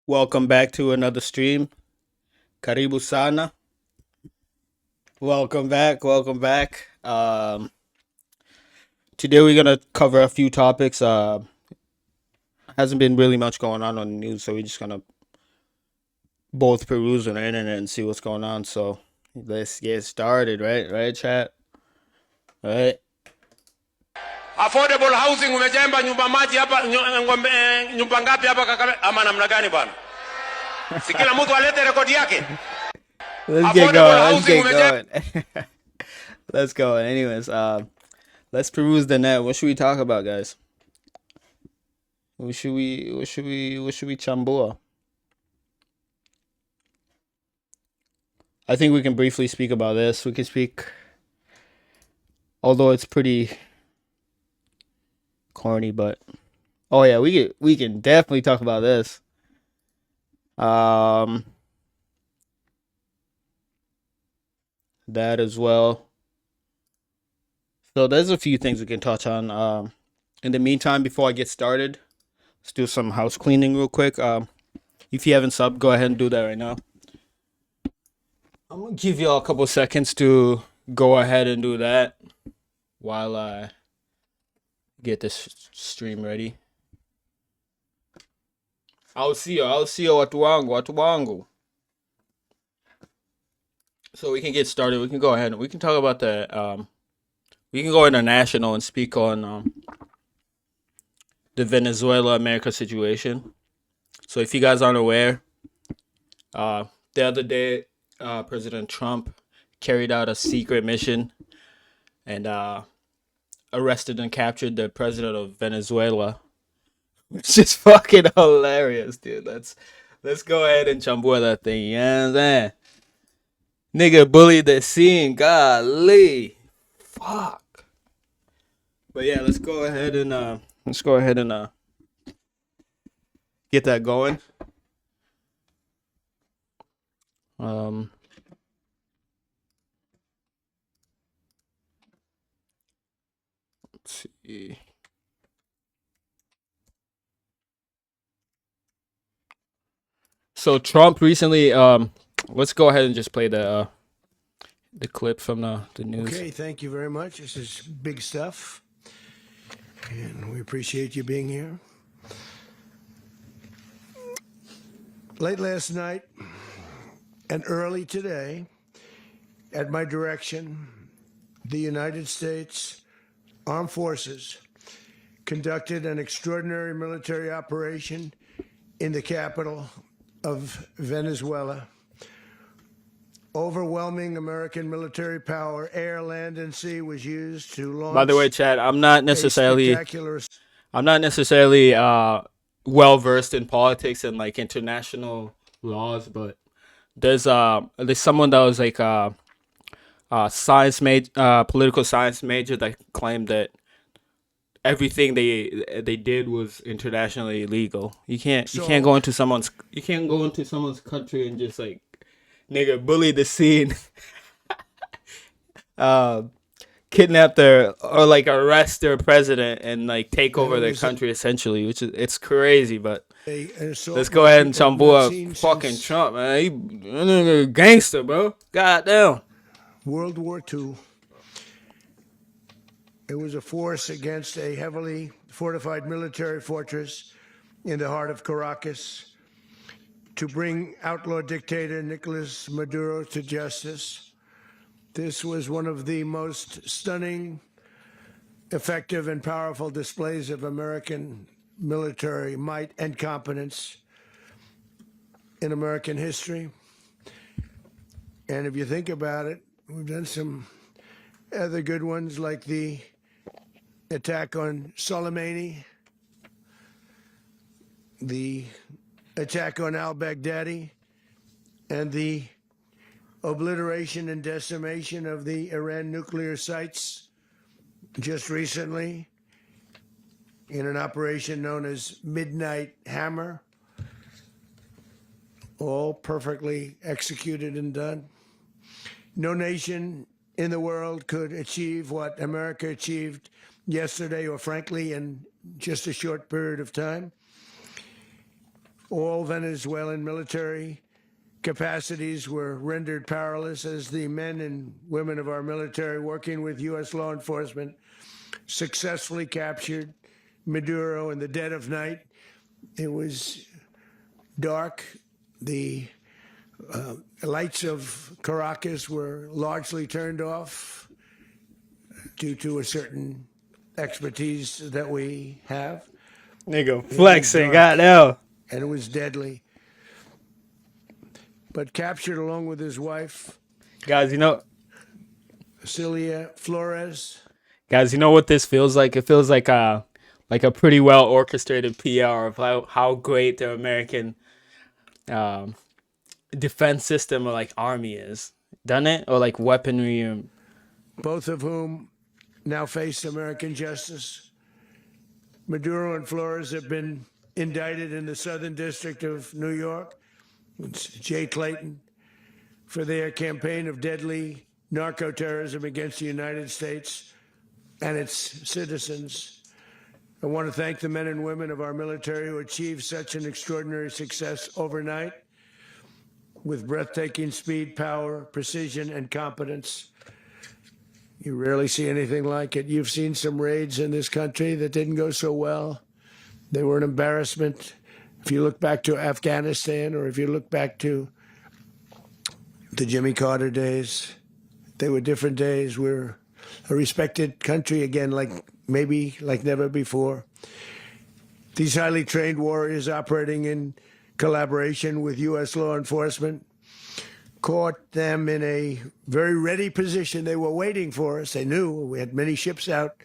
Welcome back to another stream. Karibu sana. Welcome back. Welcome back. Today we're gonna cover a few topics. Hasn't been really much going on the news, so we're just gonna both peruse on the internet and see what's going on. So let's get started, right? Right, chat. Right. Affordable housing umejemba nyumba maji hapa nyumba ngapi hapa ama namna gani bwana? Si kila mtu alete rekodi yake. Let's get going. Let's get going. Let's go. Anyways, let's peruse the net. What should we talk about, guys? What should we chambua? I think we can briefly speak about this. We can speak, although it's pretty corny, but oh yeah, we can definitely talk about this. That as well. So there's a few things we can touch on. In the meantime, before I get started, let's do some house cleaning real quick. If you haven't subbed, go ahead and do that right now. I'm gonna give y'all a couple seconds to go ahead and do that while I get this stream ready. I'll see you watu wangu. So we can get started. We can go ahead and we can talk about the we can go international and speak on the Venezuela America situation. So if you guys aren't aware, the other day President Trump carried out a secret mission and arrested and captured the president of Venezuela. It's just fucking hilarious, dude. Let's go ahead and chambua that thing. You know what I'm saying? Nigga bullied the scene. Golly. Fuck. But yeah, let's go ahead and get that going. Let's see. So Trump recently, let's go ahead and just play the clip from the news. Okay, thank you very much. This is big stuff, and we appreciate you being here. Late last night and early today, at my direction, the United States Armed Forces conducted an extraordinary military operation in the capital of Venezuela. Overwhelming American military power, air, land, and sea, was used to launch. By the way, Chad, I'm not necessarily well versed in politics and like international laws, but there's someone that was like political science major that claimed that everything they did was internationally illegal. You can't go into someone's country and just like nigga bully the scene. Kidnap their or like arrest their president and like take over their country essentially, which is it's crazy. But let's go ahead and chambua fucking Trump, man. He gangster, bro. Goddamn. World War II. It was a force against a heavily fortified military fortress in the heart of Caracas to bring outlaw dictator Nicolas Maduro to justice. This was one of the most stunning, effective, and powerful displays of American military might and competence in American history. And if you think about it, we've done some other good ones like the attack on Soleimani, the attack on al-Baghdadi, and the obliteration and decimation of the Iran nuclear sites just recently in an operation known as Midnight Hammer, all perfectly executed and done. No nation in the world could achieve what America achieved yesterday, or frankly, in just a short period of time. All Venezuelan military capacities were rendered powerless as the men and women of our military, working with U.S. law enforcement, successfully captured Maduro in the dead of night. It was dark. The lights of Caracas were largely turned off due to a certain expertise that we have. Nigga flexing, goddamn. And it was deadly. But captured along with his wife, Guys, you know, Celia Flores. Guys, you know what this feels like? It feels like a pretty well orchestrated PR of how great the American um, defense system or like army is, doesn't it? Or like weaponry. Both of whom now face American justice. Maduro and Flores have been indicted in the Southern District of New York. It's Jay Clayton for their campaign of deadly narco-terrorism against the United States and its citizens. I want to thank the men and women of our military who achieved such an extraordinary success overnight with breathtaking speed, power, precision, and competence. You rarely see anything like it. You've seen some raids in this country that didn't go so well. They were an embarrassment. If you look back to Afghanistan or if you look back to the Jimmy Carter days, they were different days. We're a respected country again, maybe like never before. These highly trained warriors operating in collaboration with U.S. law enforcement caught them in a very ready position. They were waiting for us. They knew we had many ships out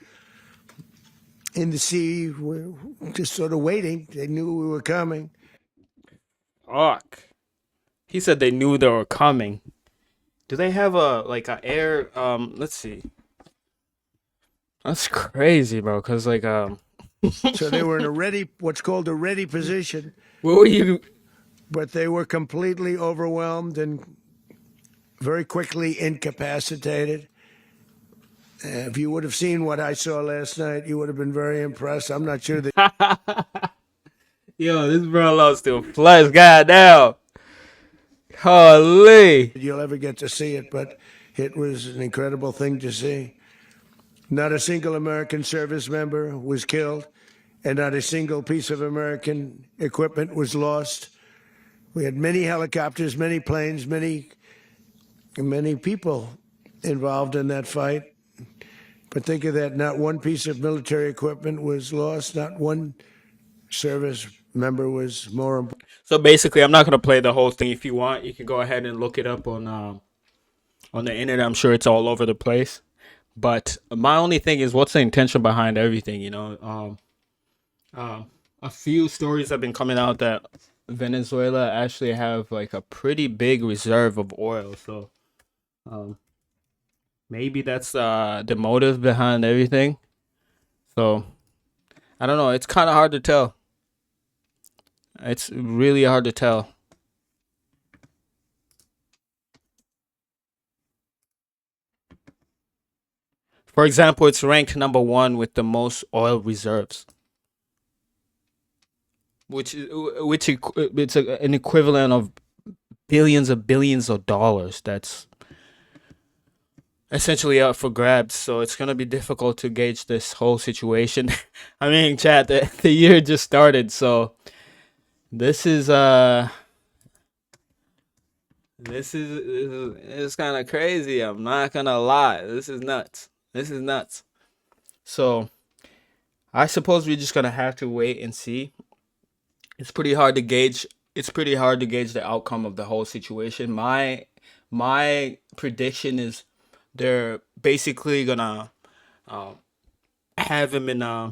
in the sea, we're just sort of waiting. They knew we were coming. Fuck. He said they knew they were coming. Do they have a air? Let's see. That's crazy, bro. Cause So they were in what's called a ready position. What were you? But they were completely overwhelmed and very quickly incapacitated. If you would have seen what I saw last night, you would have been very impressed. I'm not sure that. Yo, this bro loves to flex. Goddamn. Holy. You'll ever get to see it, but it was an incredible thing to see. Not a single American service member was killed, and not a single piece of American equipment was lost. We had many helicopters, many planes, many people involved in that fight. But think of that, not one piece of military equipment was lost, not one service member was more important. So basically, I'm not gonna play the whole thing. If you want, you can go ahead and look it up on the internet. I'm sure it's all over the place. But my only thing is, what's the intention behind everything? You know, a few stories have been coming out that Venezuela actually have like a pretty big reserve of oil. So, maybe that's the motive behind everything. So, I don't know. It's kind of hard to tell. It's really hard to tell. For example, it's ranked number 1 with the most oil reserves, it's an equivalent of billions of dollars. That's essentially up for grabs. So it's gonna be difficult to gauge this whole situation. I mean, chat, the year just started, so this is it's kind of crazy. I'm not gonna lie. This is nuts. So I suppose we're just gonna have to wait and see. It's pretty hard to gauge. It's pretty hard to gauge the outcome of the whole situation. My prediction is they're basically gonna have him in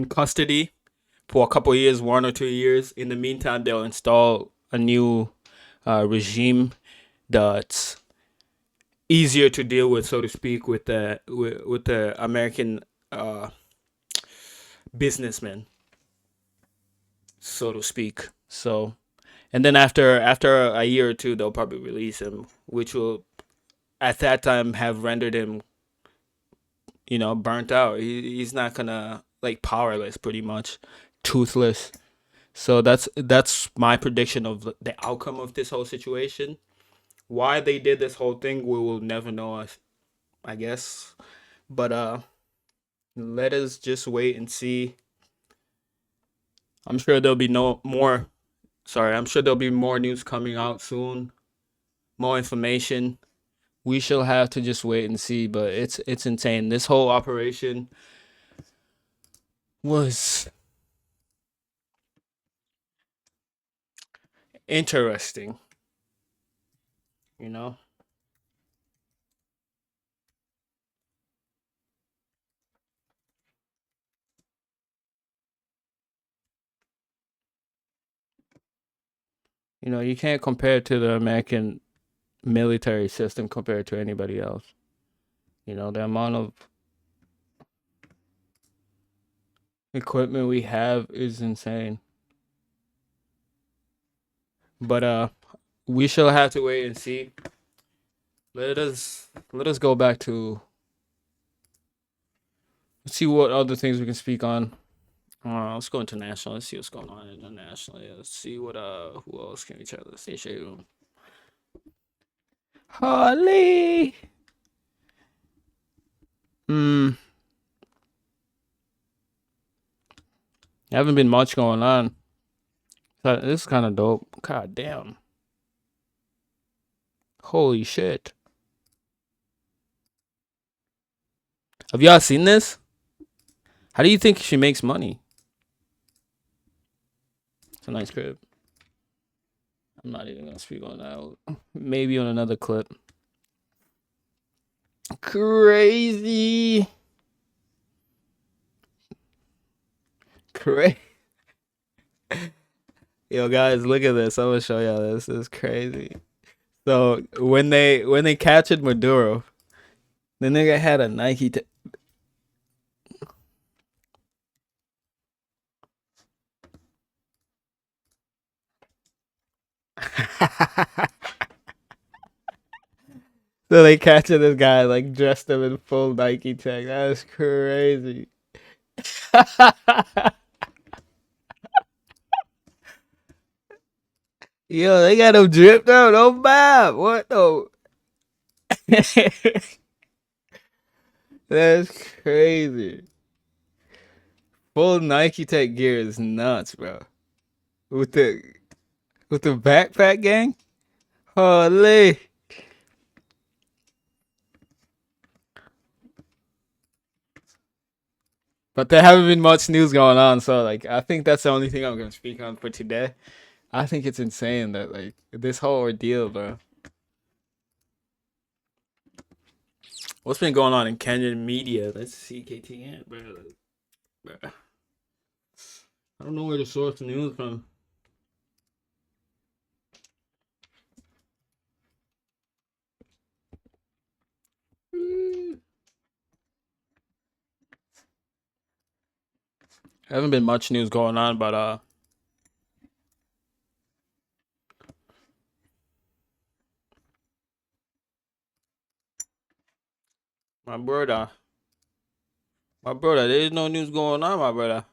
custody for a couple years, 1 or 2 years. In the meantime, they'll install a new regime that's easier to deal with, so to speak, with the American businessmen, so to speak. So, and then after a year or two, they'll probably release him, which will at that time have rendered him, burnt out. He's not gonna, like, powerless, pretty much. toothless. So that's my prediction of the outcome of this whole situation. Why they did this whole thing, we will never know, I guess. But let us just wait and see. I'm sure there'll be no more. Sorry, I'm sure there'll be more news coming out soon. More information. We shall have to just wait and see. But it's insane. This whole operation was interesting. You know. You know, you can't compare it to the American military system compared to anybody else. You know, the amount of equipment we have is insane. But we shall have to wait and see. Let us go back to, let's see what other things we can speak on. Let's go international. Let's see what's going on internationally. Let's see what who else can we chat? Let's see Holly. Haven't been much going on. This is kind of dope. God damn. Holy shit. Have y'all seen this? How do you think she makes money? It's a nice crib. I'm not even gonna speak on that. Maybe on another clip. Crazy. Yo, guys, look at this. I'm gonna show y'all this. This is crazy. So when they captured Maduro, the nigga had a Nike. So they captured this guy, like dressed him in full Nike tech. That is crazy. Yo, they got him dripped out. Oh, bad. What the? That's crazy. Full Nike Tech gear is nuts, bro. With the backpack gang? Holy. But there haven't been much news going on, so like I think that's the only thing I'm gonna speak on for today. I think it's insane that like this whole ordeal, bro. What's been going on in Kenyan media? Let's see KTN, bro. I don't know where to source the news from. Haven't been much news going on, but my brother, there's no news going on, my brother.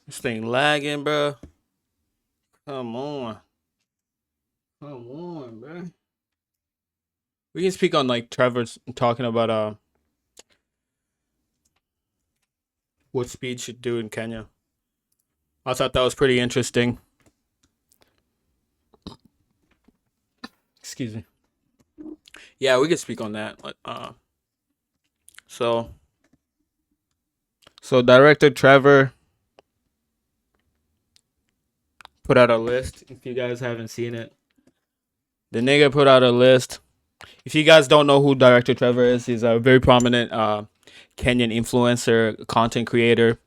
This thing lagging, bro. Come on, bro. We can speak on like Trevor's talking about what speed should do in Kenya. I thought that was pretty interesting. Excuse me. Yeah, we could speak on that. So director Trevor put out a list. If you guys haven't seen it, the nigga put out a list. If you guys don't know who director Trevor is, he's a very prominent Kenyan influencer, content creator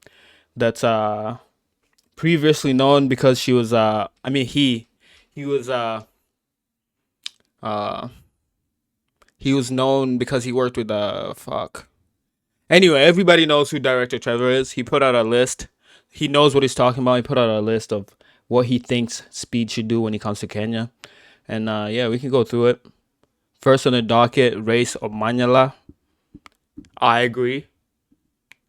that's previously known because she was he was known because he worked with Anyway, everybody knows who director Trevor is. He put out a list. He knows what he's talking about. He put out a list of what he thinks speed should do when it comes to Kenya. And yeah, we can go through it. First on the docket, Race of Manyala. I agree.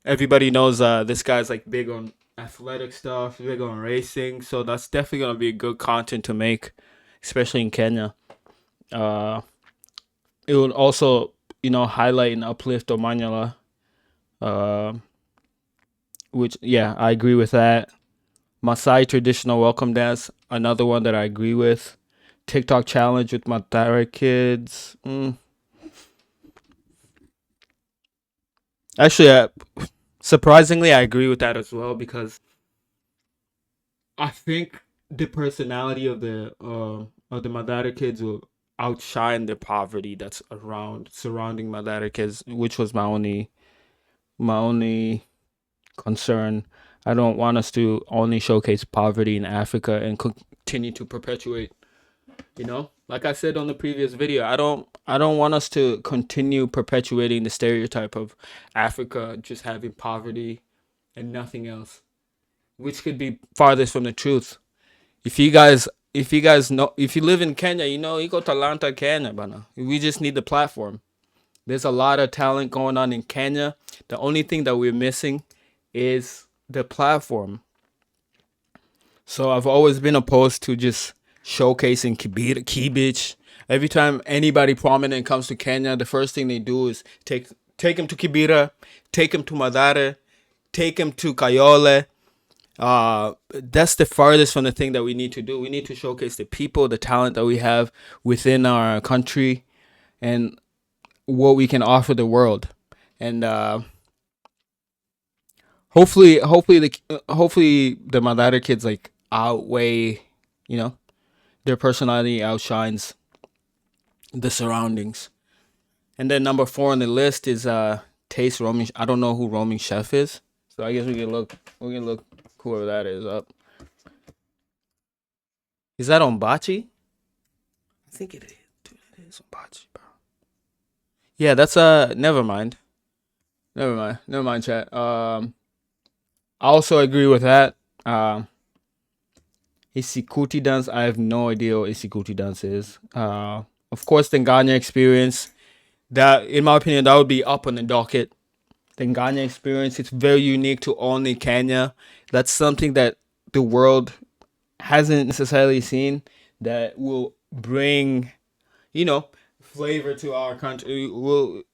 Everybody knows this guy's like big on athletic stuff, big on racing, so that's definitely gonna be good content to make, especially in Kenya. Uh, it would also, highlight and uplift Omanyala. Uh, which yeah, I agree with that. Maasai traditional welcome dance, another one that I agree with. TikTok challenge with Matara kids. Actually, surprisingly, I agree with that as well because I think the personality of the Madara kids will outshine the poverty that's around surrounding Madara kids, which was my only concern. I don't want us to only showcase poverty in Africa and continue to perpetuate. Like I said on the previous video, I don't want us to continue perpetuating the stereotype of Africa just having poverty and nothing else, which could be farthest from the truth. If you guys know, if you live in Kenya, you go to Atlanta, Kenya, bana. We just need the platform. There's a lot of talent going on in Kenya. The only thing that we're missing is the platform. So I've always been opposed to just showcasing Kibich. Every time anybody prominent comes to Kenya, the first thing they do is take him to Kibira, take him to Madare, take him to Kayole. That's the farthest from the thing that we need to do. We need to showcase the people, the talent that we have within our country, and what we can offer the world. And hopefully the Madara kids like outweigh, you know, their personality outshines the surroundings. And then number 4 on the list is Taste Roaming. I don't know who Roaming Chef is, so I guess we can look whoever that is up. Is that on Bachi? I think it is. Dude, it is on Bachi, bro. Yeah, that's never mind. Never mind, chat. I also agree with that. Isikuti dance. I have no idea what Isikuti dance is. Of course, the Ghana experience. That, in my opinion, that would be up on the docket. The Ghana experience. It's very unique to only Kenya. That's something that the world hasn't necessarily seen. That will bring, flavor to our country.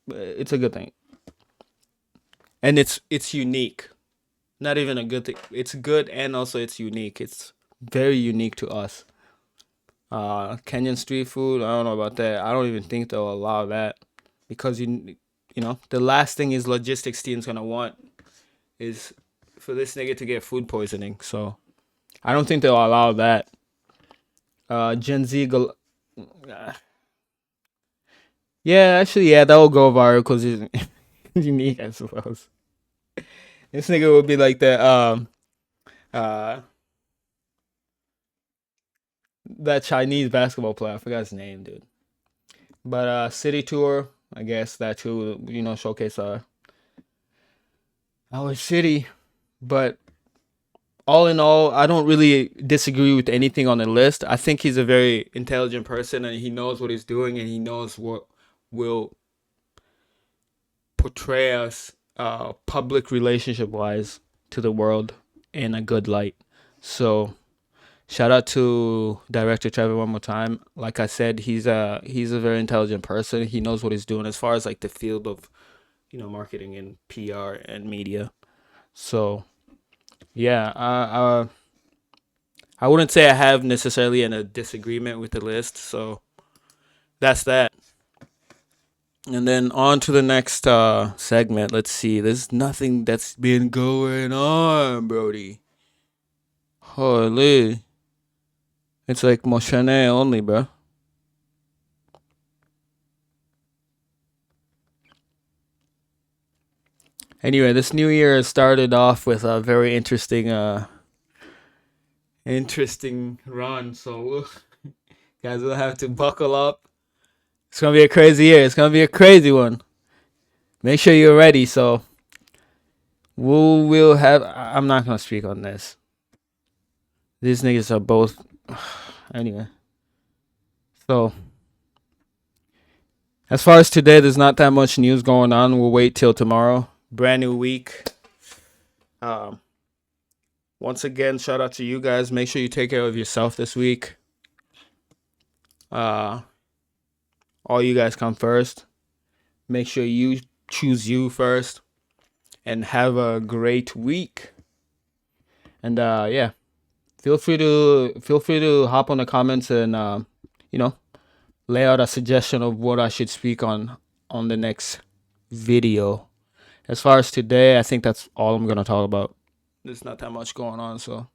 It's a good thing, and it's unique. Not even a good thing. It's good, and also it's unique. It's very unique to us. Kenyan street food. I don't know about that. I don't even think they'll allow that because the last thing his logistics team's gonna want is for this nigga to get food poisoning. So I don't think they'll allow that. Gen Z. Yeah, actually, yeah, that will go viral because it's unique, I suppose. This nigga would be like uh that Chinese basketball player. I forgot his name, dude. But city tour, I guess that too. Showcase our city. But all in all, I don't really disagree with anything on the list. I think he's a very intelligent person, and he knows what he's doing, and he knows what will portray us, public relationship wise, to the world in a good light. So shout out to director Trevor one more time. Like I said, he's a very intelligent person. He knows what he's doing as far as like the field of marketing and PR and media. So yeah, I wouldn't say I have necessarily a disagreement with the list. So that's that. And then on to the next segment. Let's see. There's nothing that's been going on, Brody. Holy. It's like Moshane only, bro. Anyway, this new year started off with a very interesting run. So guys will have to buckle up. It's gonna be a crazy year. It's gonna be a crazy one. Make sure you're ready. So we'll have. I'm not gonna speak on this. These niggas are both. Anyway, so As far as today, there's not that much news going on. We'll wait till tomorrow. Brand new week. Once again, shout out to you guys. Make sure you take care of yourself this week. All you guys come first. Make sure you choose you first. And have a great week. And yeah. Feel free to hop on the comments and lay out a suggestion of what I should speak on the next video. As far as today, I think that's all I'm gonna talk about. There's not that much going on. So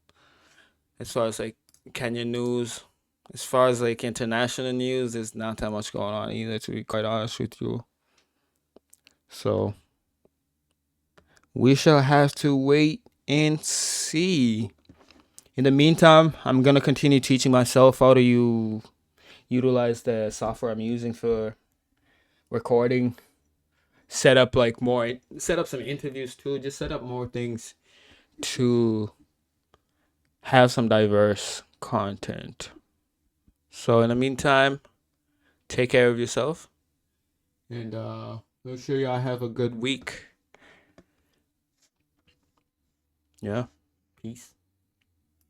as far as like Kenyan news, as far as like international news, there's not that much going on either, to be quite honest with you. So we shall have to wait and see. In the meantime, I'm gonna continue teaching myself how to utilize the software I'm using for recording. Set up some interviews too. Just set up more things to have some diverse content. So in the meantime, take care of yourself, and make sure y'all have a good week. Yeah, peace.